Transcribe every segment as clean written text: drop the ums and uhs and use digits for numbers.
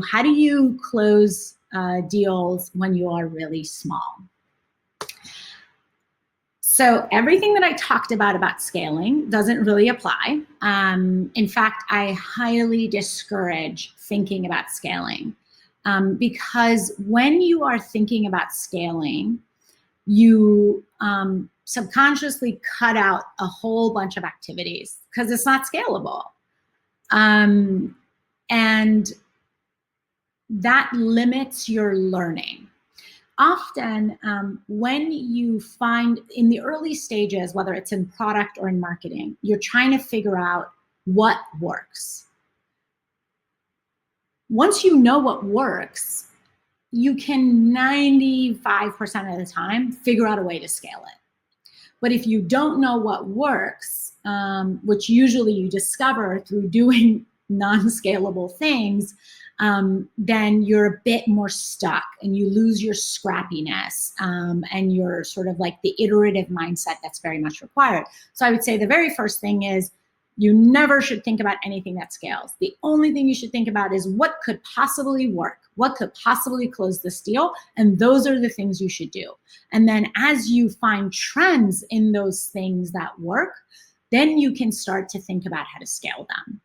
How do you close deals when you are really small? So everything that I talked about scaling doesn't really apply. In fact, I highly discourage thinking about scaling because when you are thinking about scaling, you subconsciously cut out a whole bunch of activities because it's not scalable. And that limits your learning. Often, when you find in the early stages, whether it's in product or in marketing, you're trying to figure out what works. Once you know what works, you can 95% of the time figure out a way to scale it. But if you don't know what works, which usually you discover through doing non-scalable things, then you're a bit more stuck and you lose your scrappiness and you're sort of like the iterative mindset that's very much required. So I would say the very first thing is you never should think about anything that scales. The only thing you should think about is what could possibly work, what could possibly close this deal, and those are the things you should do. And then as you find trends in those things that work, then you can start to think about how to scale them.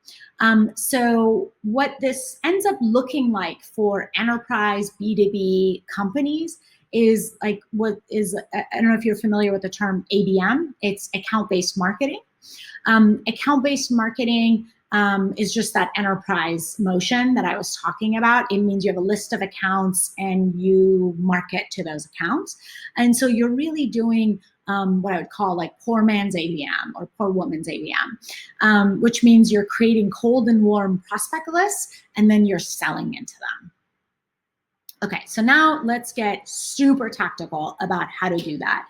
So what this ends up looking like for enterprise B2B companies is like what is, I don't know if you're familiar with the term ABM, it's account-based marketing. Account-based marketing is just that enterprise motion that I was talking about. It means you have a list of accounts and you market to those accounts. And so you're really doing what I would call like poor man's ABM or poor woman's ABM, which means you're creating cold and warm prospect lists and then you're selling into them. Okay, so now let's get super tactical about how to do that.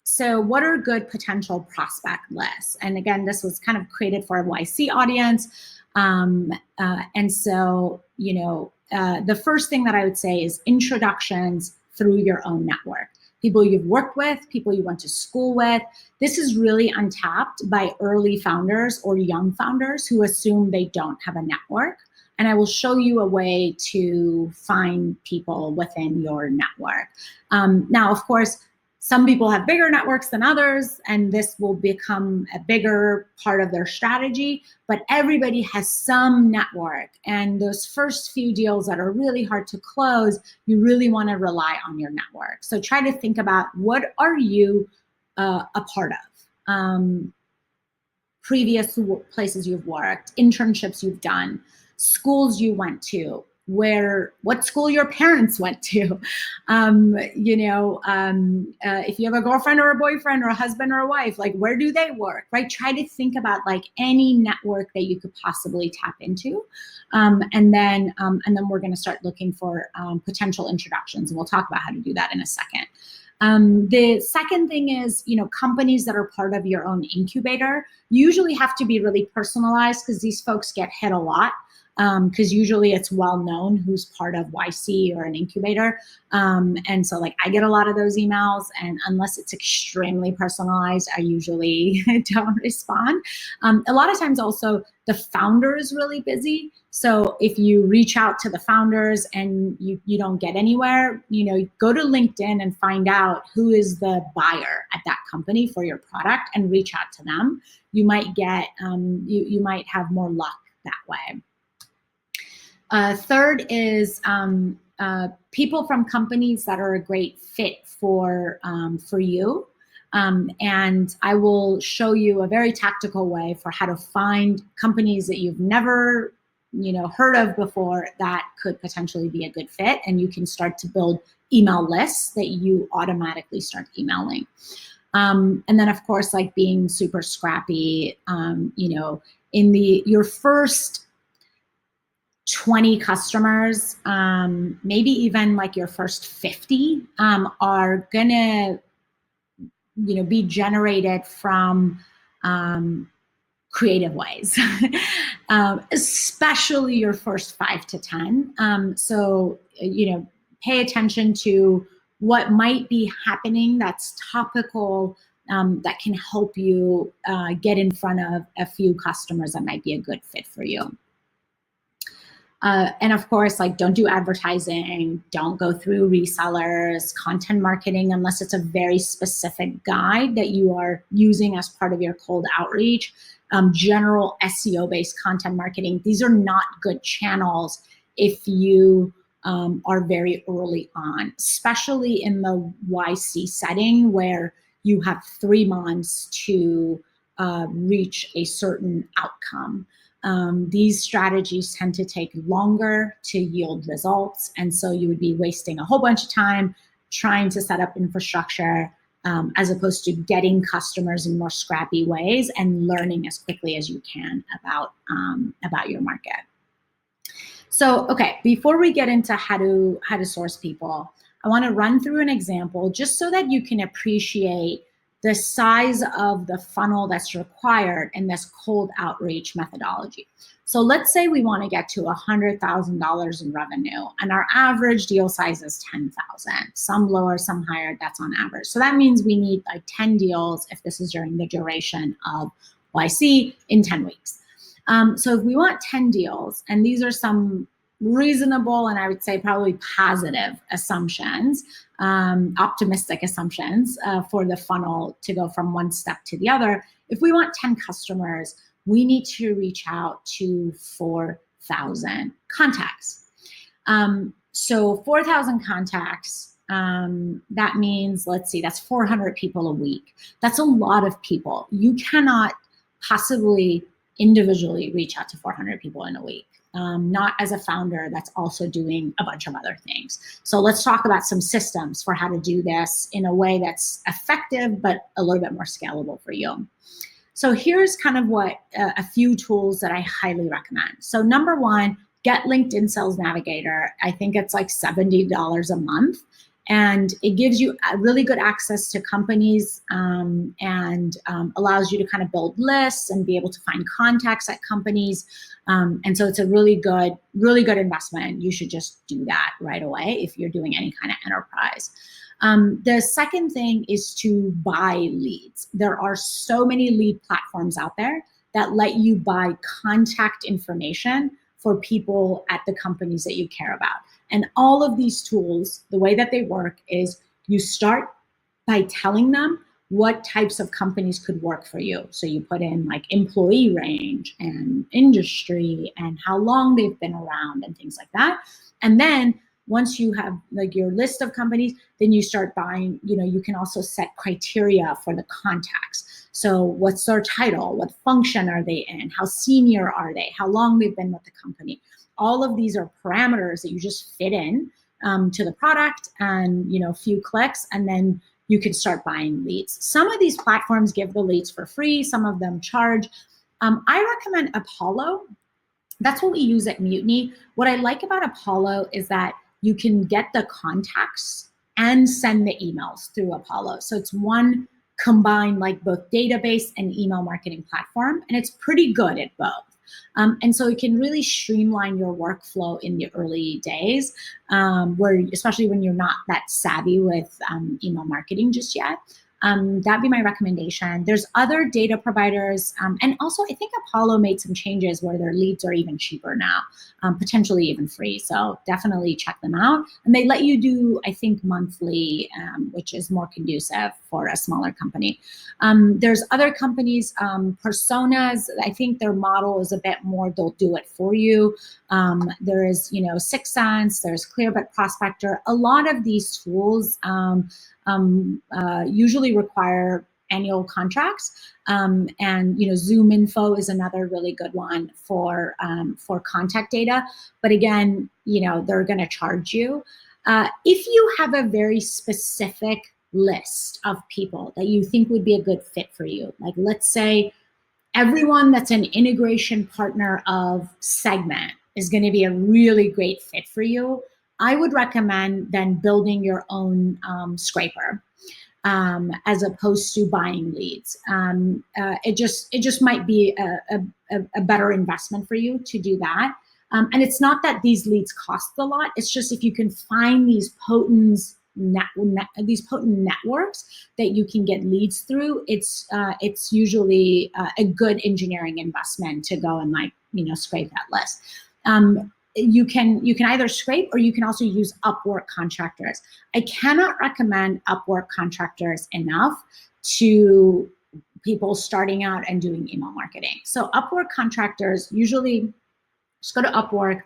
So what are good potential prospect lists? And again, this was kind of created for a YC audience. And so, you know, the first thing that I would say is introductions through your own network. People you've worked with, people you went to school with. This is really untapped by early founders or young founders who assume they don't have a network. And I will show you a way to find people within your network. Now, of course, some people have bigger networks than others, and this will become a bigger part of their strategy, but everybody has some network. And those first few deals that are really hard to close, you really want to rely on your network. So try to think about what are you a part of? Previous places you've worked, internships you've done, schools you went to, what school your parents went to, if you have a girlfriend or a boyfriend or a husband or a wife, like where do they work, right? Try to think about like any network that you could possibly tap into. And then we're gonna start looking for potential introductions, and we'll talk about how to do that in a second. The second thing is, companies that are part of your own incubator usually have to be really personalized because these folks get hit a lot. Because usually it's well known who's part of YC or an incubator. And so like I get a lot of those emails, and unless it's extremely personalized, I usually don't respond. A lot of times also the founder is really busy. So if you reach out to the founders and you don't get anywhere, go to LinkedIn and find out who is the buyer at that company for your product and reach out to them. You might get, you might have more luck that way. Third is people from companies that are a great fit for you. And I will show you a very tactical way for how to find companies that you've never heard of before that could potentially be a good fit. And you can start to build email lists that you automatically start emailing. And then of course, like being super scrappy, in your first 20 customers, maybe even like your first 50 are gonna be generated from creative ways, especially your first 5 to 10. So pay attention to what might be happening that's topical, that can help you get in front of a few customers that might be a good fit for you. And of course, like, don't do advertising, don't go through resellers, content marketing, unless it's a very specific guide that you are using as part of your cold outreach. General SEO-based content marketing, these are not good channels if you are very early on, especially in the YC setting where you have 3 months to reach a certain outcome. These strategies tend to take longer to yield results. And so you would be wasting a whole bunch of time trying to set up infrastructure as opposed to getting customers in more scrappy ways and learning as quickly as you can about your market. So, okay, before we get into how to source people, I want to run through an example just so that you can appreciate the size of the funnel that's required in this cold outreach methodology. So let's say we want to get to $100,000 in revenue, and our average deal size is 10,000. Some lower, some higher, that's on average. So that means we need like 10 deals if this is during the duration of YC in 10 weeks. So if we want 10 deals, and these are some reasonable and I would say probably positive assumptions, optimistic assumptions for the funnel to go from one step to the other. If we want 10 customers, we need to reach out to 4,000 contacts. So 4,000 contacts, that means, let's see, that's 400 people a week. That's a lot of people. You cannot possibly individually reach out to 400 people in a week. Not as a founder that's also doing a bunch of other things. So let's talk about some systems for how to do this in a way that's effective, but a little bit more scalable for you. So here's kind of what a few tools that I highly recommend. So number one, get LinkedIn Sales Navigator. I think it's like $70 a month. And it gives you really good access to companies and allows you to kind of build lists and be able to find contacts at companies. And so it's a really good investment. You should just do that right away if you're doing any kind of enterprise. The second thing is to buy leads. There are so many lead platforms out there that let you buy contact information for people at the companies that you care about. And all of these tools, the way that they work is you start by telling them what types of companies could work for you. So you put in like employee range and industry and how long they've been around and things like that. And then once you have like your list of companies, then you start buying, you can also set criteria for the contacts. So what's their title? What function are they in? How senior are they? How long they've been with the company? All of these are parameters that you just fit in to the product and, a few clicks, and then you can start buying leads. Some of these platforms give the leads for free. Some of them charge. I recommend Apollo. That's what we use at Mutiny. What I like about Apollo is that you can get the contacts and send the emails through Apollo. So it's one combined like both database and email marketing platform, and it's pretty good at both. And so it can really streamline your workflow in the early days, where especially when you're not that savvy with email marketing just yet. That'd be my recommendation. There's other data providers. And also I think Apollo made some changes where their leads are even cheaper now, potentially even free. So definitely check them out. And they let you do, I think, monthly, which is more conducive for a smaller company. There's other companies, Personas. I think their model is a bit more, they'll do it for you. There is, Sixth Sense, there's Clearbit Prospector. A lot of these tools usually require annual contracts, and Zoom Info is another really good one for contact data. But again, they're going to charge you. If you have a very specific list of people that you think would be a good fit for you, like let's say everyone that's an integration partner of Segment is going to be a really great fit for you, I would recommend then building your own scraper as opposed to buying leads. It just might be a better investment for you to do that. And it's not that these leads cost a lot. It's just if you can find these potent networks that you can get leads through, it's usually a good engineering investment to go and scrape that list. you can either scrape, or you can also use Upwork contractors. I cannot recommend Upwork contractors enough to people starting out and doing email marketing. So Upwork contractors, usually just go to Upwork.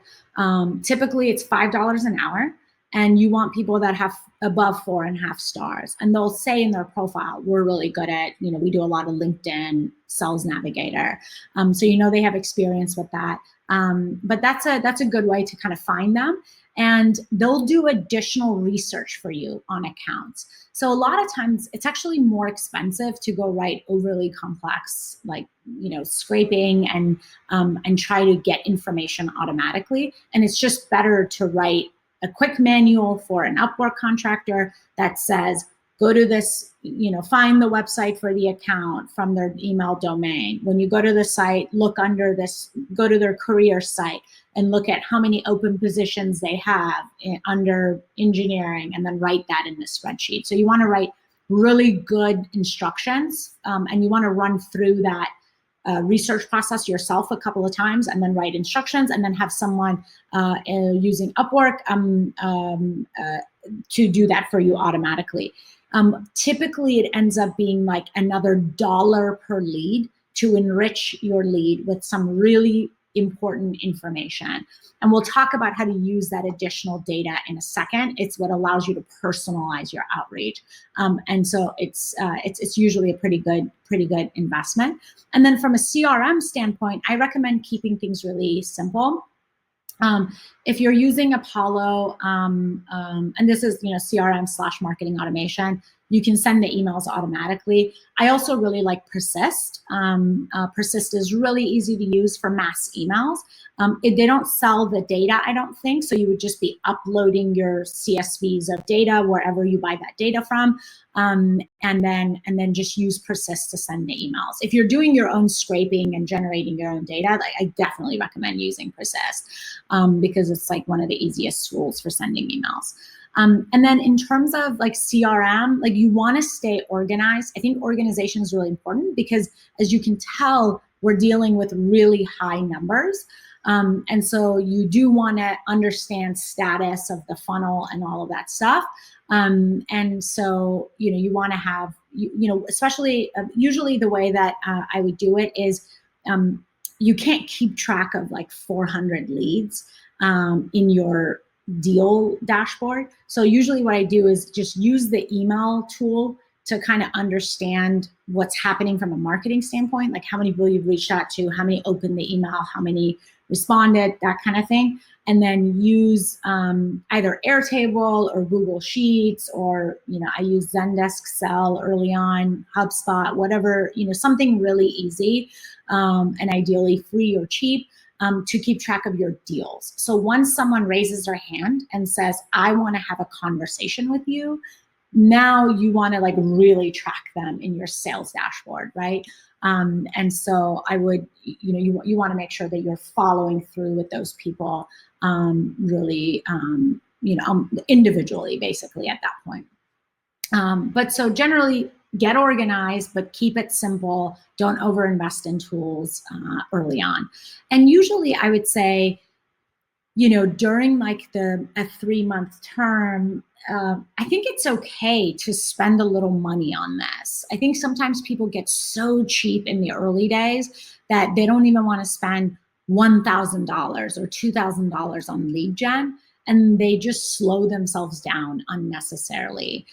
Typically it's $5 an hour, and you want people that have above 4.5 stars. And they'll say in their profile, we're really good at, we do a lot of LinkedIn, Sales Navigator. So they have experience with that. But that's a good way to kind of find them. And they'll do additional research for you on accounts. So a lot of times it's actually more expensive to go write overly complex, like, scraping and try to get information automatically. And it's just better to write a quick manual for an Upwork contractor that says, go to this, find the website for the account from their email domain. When you go to the site, look under this, go to their career site and look at how many open positions they have under engineering, and then write that in the spreadsheet. So you want to write really good instructions, and you want to run through that research process yourself a couple of times, and then write instructions, and then have someone using Upwork to do that for you automatically. Typically, it ends up being like another $1 per lead to enrich your lead with some really important information. And we'll talk about how to use that additional data in a second. It's what allows you to personalize your outreach. And so it's usually a pretty good investment. And then from a CRM standpoint, I recommend keeping things really simple. If you're using Apollo, and this is CRM/marketing automation, you can send the emails automatically. I also really like Persist. Persist is really easy to use for mass emails. They don't sell the data, I don't think, so you would just be uploading your CSVs of data wherever you buy that data from, and then just use Persist to send the emails. If you're doing your own scraping and generating your own data, I definitely recommend using Persist, because it's like one of the easiest tools for sending emails. And then in terms of like CRM, like you want to stay organized. I think organization is really important because, as you can tell, we're dealing with really high numbers. And so you do want to understand status of the funnel and all of that stuff. And so, you want to have, especially usually the way that I would do it is, you can't keep track of like 400 leads in your deal dashboard. So usually what I do is just use the email tool to kind of understand what's happening from a marketing standpoint, like how many people you've reached out to, how many opened the email, how many responded, that kind of thing. And then use either Airtable or Google Sheets, or, I use Zendesk Sell early on, HubSpot, whatever, something really easy, and ideally free or cheap, to keep track of your deals. So once someone raises their hand and says, I want to have a conversation with you, now you want to like really track them in your sales dashboard, right? And so I would, you want to make sure that you're following through with those people really, individually, basically at that point. But so generally, get organized, but keep it simple. Don't overinvest in tools early on. And usually I would say, during like a 3-month term, I think it's okay to spend a little money on this. I think sometimes people get so cheap in the early days that they don't even want to spend $1,000 or $2,000 on lead gen, and they just slow themselves down unnecessarily.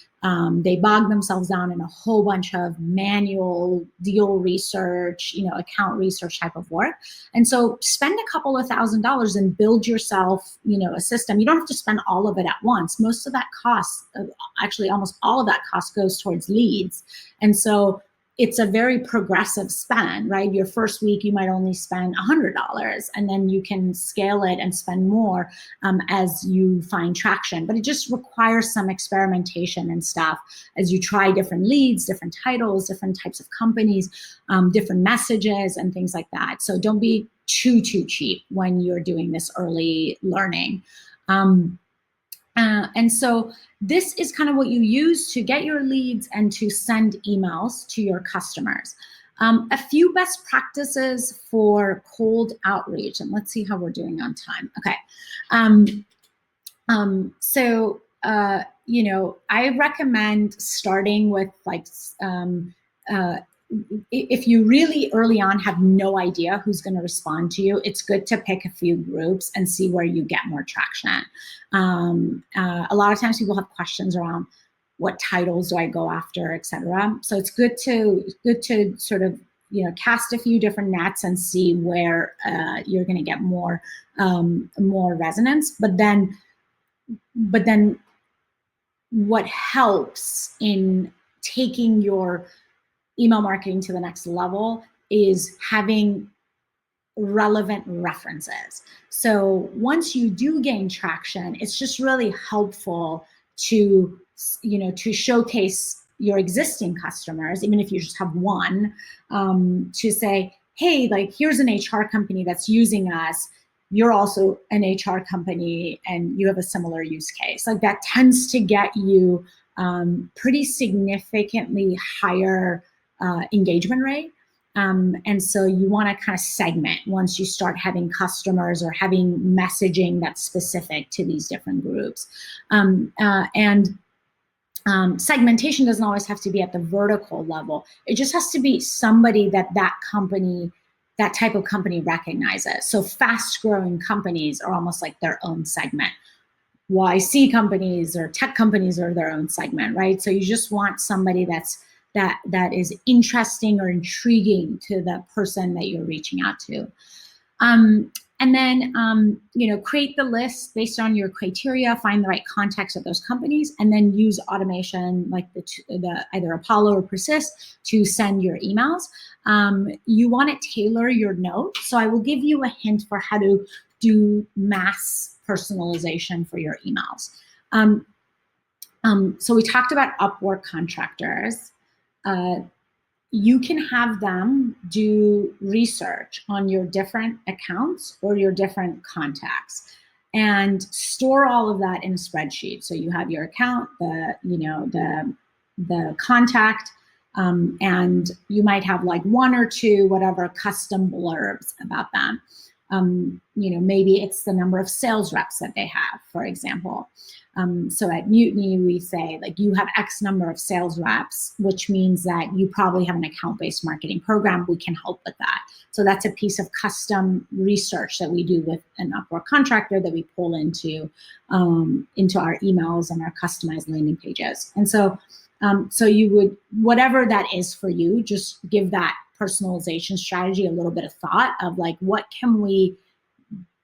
They bog themselves down in a whole bunch of manual deal research, account research type of work. And so spend a couple of $1,000s and build yourself, a system. You don't have to spend all of it at once. Most of that cost, actually almost all of that cost, goes towards leads. And so it's a very progressive spend, right? Your first week, you might only spend $100, and then you can scale it and spend more as you find traction. But it just requires some experimentation and stuff as you try different leads, different titles, different types of companies, different messages and things like that. So don't be too cheap when you're doing this early learning. And so this is kind of what you use to get your leads and to send emails to your customers. A few best practices for cold outreach, and let's see how we're doing on time. Okay. I recommend starting with like, if you really early on have no idea who's going to respond to you, it's good to pick a few groups and see where you get more traction. A lot of times people have questions around what titles do I go after, etc. So it's good to sort of, cast a few different nets and see where you're going to get more resonance. But then what helps in taking your email marketing to the next level is having relevant references. So once you do gain traction, it's just really helpful to showcase your existing customers, even if you just have one, to say, hey, like, here's an HR company that's using us. You're also an HR company and you have a similar use case. Like, that tends to get you pretty significantly higher engagement rate. And so you want to kind of segment once you start having customers or having messaging that's specific to these different groups. Segmentation doesn't always have to be at the vertical level. It just has to be somebody that company, that type of company recognizes. So fast growing companies are almost like their own segment. YC companies or tech companies are their own segment, right? So you just want somebody that is interesting or intriguing to the person that you're reaching out to. And then, create the list based on your criteria, find the right context of those companies, and then use automation like the either Apollo or Persist to send your emails. You want to tailor your note. So I will give you a hint for how to do mass personalization for your emails. So we talked about Upwork contractors. You can have them do research on your different accounts or your different contacts and store all of that in a spreadsheet. So you have your account, the contact, and you might have like one or two, whatever, custom blurbs about them. Maybe it's the number of sales reps that they have, for example. So at Mutiny, we say, like, you have X number of sales reps, which means that you probably have an account-based marketing program. We can help with that. So that's a piece of custom research that we do with an Upwork contractor that we pull into our emails and our customized landing pages. And so you would, whatever that is for you, just give that personalization strategy a little bit of thought of, like, what can we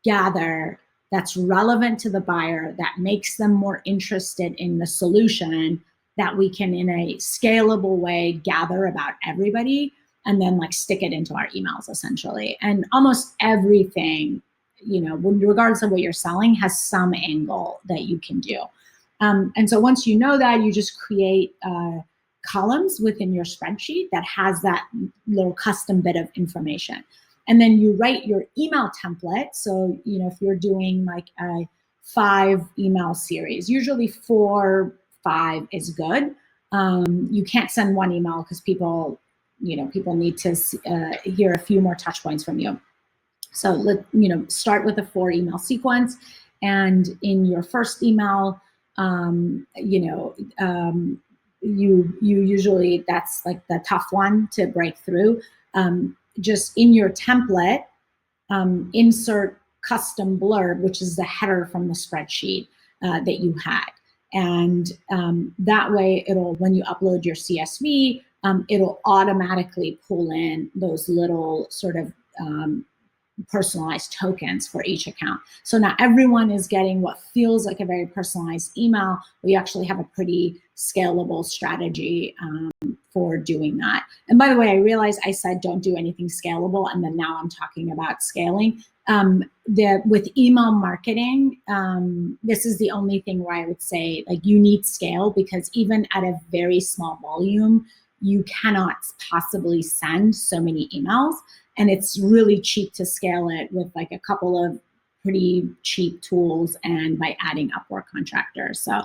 gather that's relevant to the buyer, that makes them more interested in the solution, that we can, in a scalable way, gather about everybody, and then like stick it into our emails essentially. And almost everything, regardless of what you're selling, has some angle that you can do. And so once you know that, you just create columns within your spreadsheet that has that little custom bit of information. And then you write your email template. So, if you're doing like a 5 email series, usually 4, 5 is good. You can't send one email because people need to hear a few more touch points from you. So start with a 4 email sequence. And in your first email, you usually, that's like the tough one to break through. Just in your template, insert custom blurb, which is the header from the spreadsheet that you had. And that way, when you upload your CSV, it'll automatically pull in those little sort of personalized tokens for each account. So now everyone is getting what feels like a very personalized email. We actually have a pretty scalable strategy for doing that. And by the way, I realize I said don't do anything scalable, and then now I'm talking about scaling. With email marketing, this is the only thing where I would say, like, you need scale, because even at a very small volume, you cannot possibly send so many emails. And it's really cheap to scale it with like a couple of pretty cheap tools and by adding Upwork contractors. So,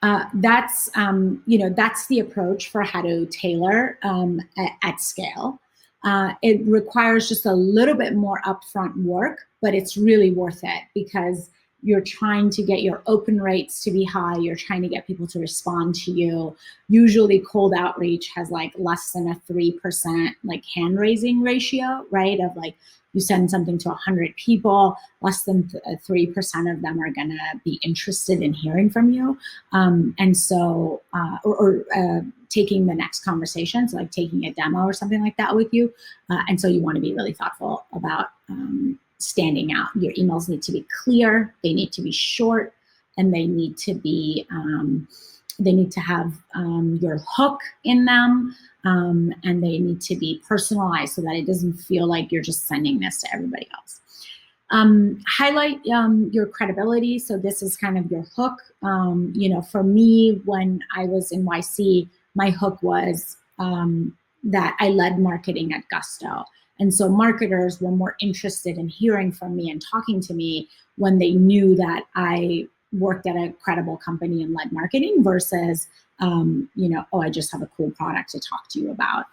that's that's the approach for how to tailor at scale. It requires just a little bit more upfront work, but it's really worth it because you're trying to get your open rates to be high. You're trying to get people to respond to you. Usually cold outreach has like less than a 3% like hand raising ratio, right? Of like, you send something to 100 people, less than 3% of them are gonna be interested in hearing from you. And so, taking the next conversation, so like taking a demo or something like that with you. And so you wanna be really thoughtful about standing out. Your emails need to be clear, they need to be short, and they need to be, they need to have your hook in them, and they need to be personalized so that it doesn't feel like you're just sending this to everybody else. Highlight your credibility. So this is kind of your hook. For me, when I was in YC, my hook was that I led marketing at Gusto. And so marketers were more interested in hearing from me and talking to me when they knew that I worked at a credible company and led marketing versus, oh, I just have a cool product to talk to you about.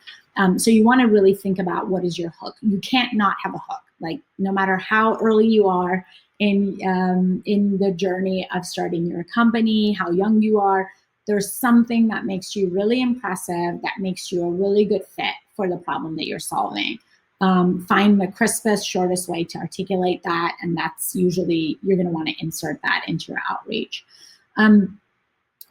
So you want to really think about what is your hook. You can't not have a hook. Like no matter how early you are in the journey of starting your company, how young you are, there's something that makes you really impressive, that makes you a really good fit for the problem that you're solving. Find the crispest, shortest way to articulate that, and that's usually, you're going to want to insert that into your outreach. And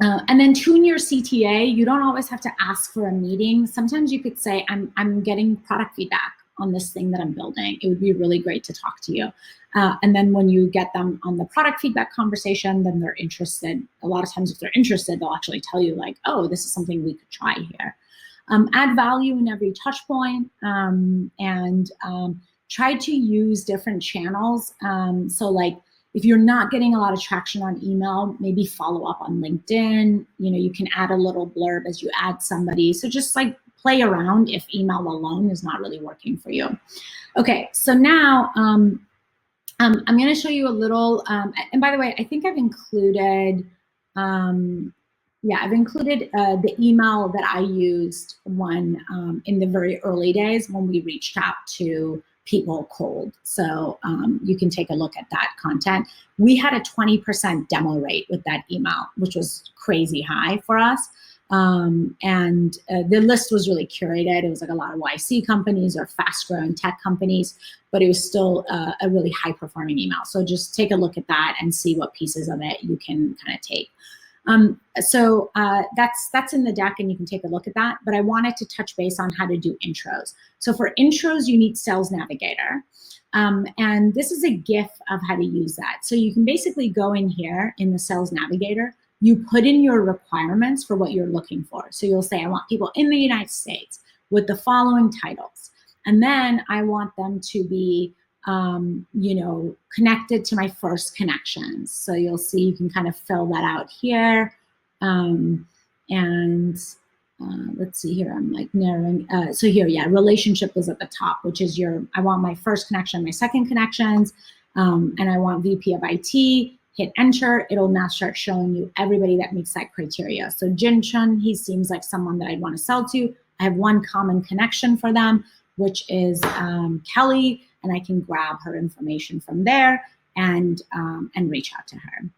then tune your CTA. You don't always have to ask for a meeting. Sometimes you could say, I'm getting product feedback on this thing that I'm building. It would be really great to talk to you. And then when you get them on the product feedback conversation, then they're interested. A lot of times if they're interested, they'll actually tell you like, oh, this is something we could try here. Add value in every touch point, and try to use different channels. So like if you're not getting a lot of traction on email, maybe follow up on LinkedIn. You can add a little blurb as you add somebody. So just like play around if email alone is not really working for you. Okay, so now I'm going to show you a little, and by the way, I think I've included, I've included the email that I used when in the very early days when we reached out to people cold. So you can take a look at that content. We had a 20% demo rate with that email, which was crazy high for us. And the list was really curated. It was like a lot of YC companies or fast growing tech companies, but it was still a really high performing email. So just take a look at that and see what pieces of it you can kind of take. So that's in the deck and you can take a look at that, but I wanted to touch base on how to do intros. So for intros, you need Sales Navigator. And this is a GIF of how to use that. So you can basically go in here in the Sales Navigator, you put in your requirements for what you're looking for. So you'll say, I want people in the United States with the following titles. And then I want them to be, connected to my first connections. So you'll see, you can kind of fill that out here. Let's see here, I'm like narrowing. So here, relationship is at the top, which is I want my first connection, my second connections, and I want VP of IT. Hit enter, it'll now start showing you everybody that meets that criteria. So Jin Chun, he seems like someone that I'd want to sell to. I have one common connection for them, which is Kelly, and I can grab her information from there and reach out to her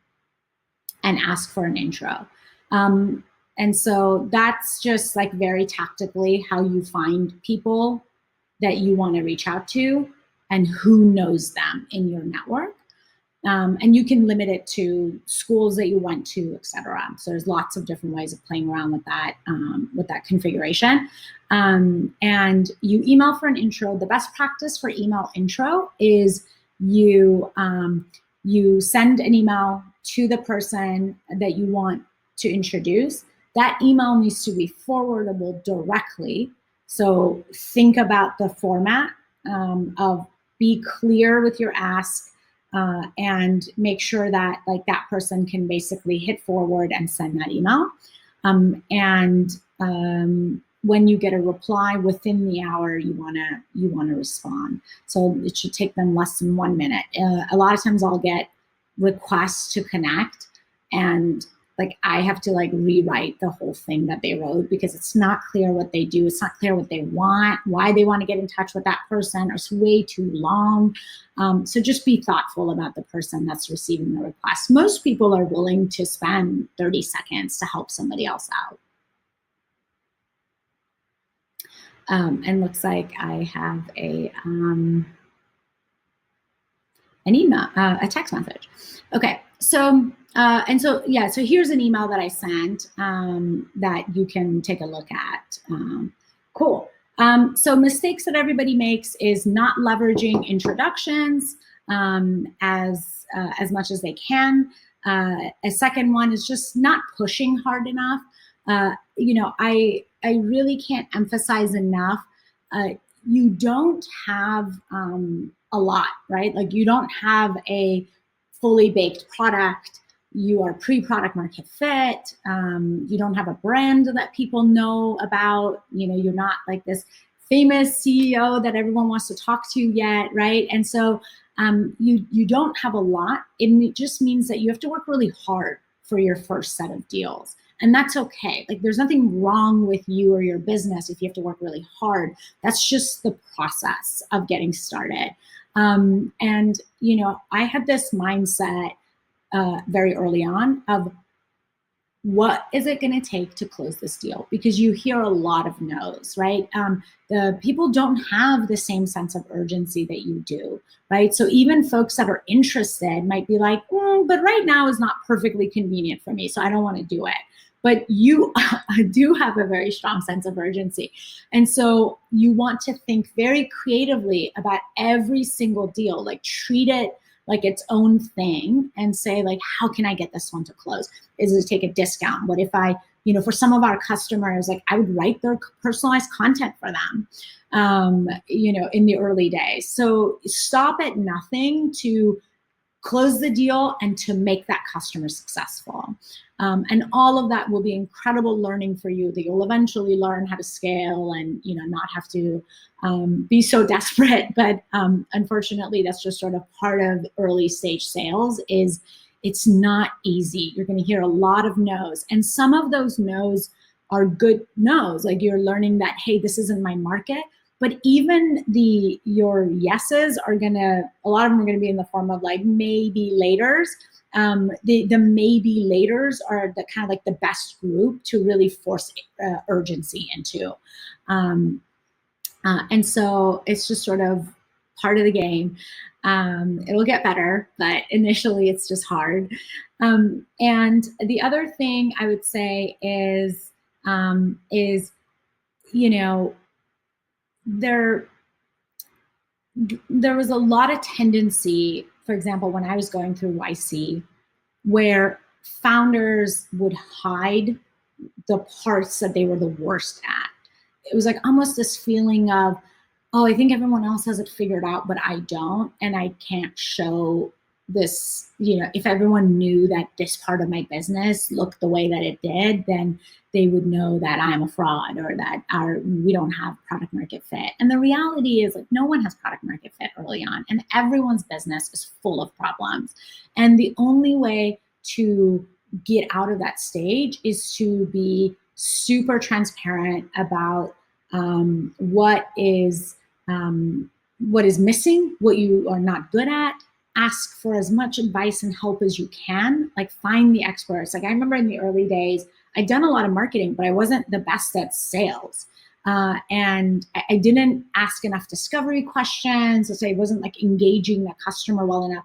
and ask for an intro. And so that's just like very tactically how you find people that you want to reach out to and who knows them in your network. And you can limit it to schools that you went to, et cetera. So there's lots of different ways of playing around with that configuration. And you email for an intro. The best practice for email intro is you send an email to the person that you want to introduce. That email needs to be forwardable directly. So think about the format of be clear with your ask. And make sure that like that person can basically hit forward and send that email. When you get a reply within the hour, you wanna respond. So it should take them less than 1 minute. A lot of times I'll get requests to connect, and like I have to like rewrite the whole thing that they wrote because it's not clear what they do. It's not clear what they want, why they want to get in touch with that person, or it's way too long. So just be thoughtful about the person that's receiving the request. Most people are willing to spend 30 seconds to help somebody else out. And looks like I have an email, a text message. Okay, so so here's an email that I sent that you can take a look at. Cool. So mistakes that everybody makes is not leveraging introductions as much as they can. A second one is just not pushing hard enough. I really can't emphasize enough. You don't have a lot, right? Like you don't have a fully baked product. You are pre-product market fit. You don't have a brand that people know about. You're not like this famous CEO that everyone wants to talk to yet, right? And so you don't have a lot. It just means that you have to work really hard for your first set of deals. And that's okay. Like there's nothing wrong with you or your business if you have to work really hard. That's just the process of getting started. I had this mindset very early on of what is it going to take to close this deal? Because you hear a lot of no's, right? The people don't have the same sense of urgency that you do, right? So even folks that are interested might be like, but right now is not perfectly convenient for me, so I don't want to do it. But you do have a very strong sense of urgency. And so you want to think very creatively about every single deal, like treat it like its own thing and say like, how can I get this one to close? Is it take a discount? What if I, for some of our customers, like I would write their personalized content for them, in the early days. So stop at nothing to close the deal and to make that customer successful. And all of that will be incredible learning for you that you'll eventually learn how to scale and, not have to be so desperate. But unfortunately, that's just sort of part of early stage sales is it's not easy. You're going to hear a lot of no's, and some of those no's are good no's. Like you're learning that, hey, this isn't my market. But even your yeses are a lot of them are gonna be in the form of like maybe laters. The maybe laters are the kind of like the best group to really force urgency into. And so it's just sort of part of the game. It'll get better, but initially it's just hard. And the other thing I would say is there was a lot of tendency, for example, when I was going through YC, where founders would hide the parts that they were the worst at. It was like almost this feeling of, oh, I think everyone else has it figured out, but I don't, and I can't show this. If everyone knew that this part of my business looked the way that it did, then they would know that I'm a fraud or that we don't have product market fit. And the reality is like no one has product market fit early on, and everyone's business is full of problems. And the only way to get out of that stage is to be super transparent about what is missing, what you are not good at. Ask for as much advice and help as you can. Like find the experts. Like I remember in the early days, I'd done a lot of marketing, but I wasn't the best at sales. And I didn't ask enough discovery questions. So I wasn't like engaging the customer well enough.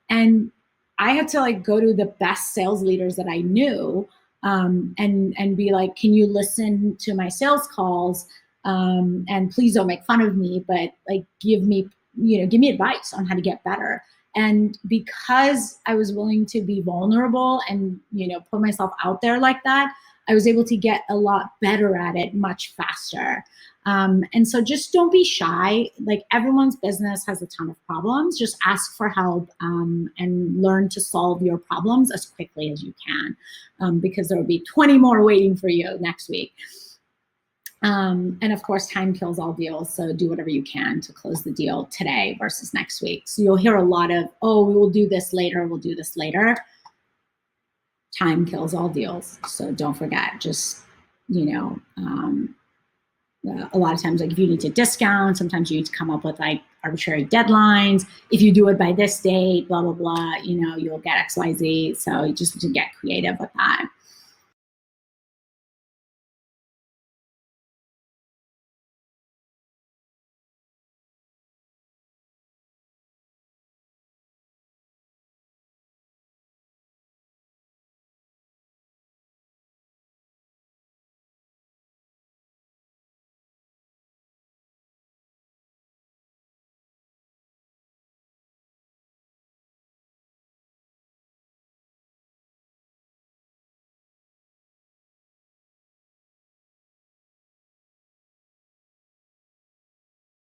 And I had to like go to the best sales leaders that I knew and be like, can you listen to my sales calls? And please don't make fun of me, but like give me advice on how to get better. And because I was willing to be vulnerable and, put myself out there like that, I was able to get a lot better at it much faster. And so just don't be shy. Like everyone's business has a ton of problems. Just ask for help and learn to solve your problems as quickly as you can, because there will be 20 more waiting for you next week. And of course, time kills all deals. So do whatever you can to close the deal today versus next week. So you'll hear a lot of, oh, we will do this later. We'll do this later. time kills all deals. So don't forget, just, you know, a lot of times, like if you need to discount, sometimes you need to come up with like arbitrary deadlines. If you do it by this date, blah, blah, blah, you know, you'll get XYZ. So you just need to get creative with that.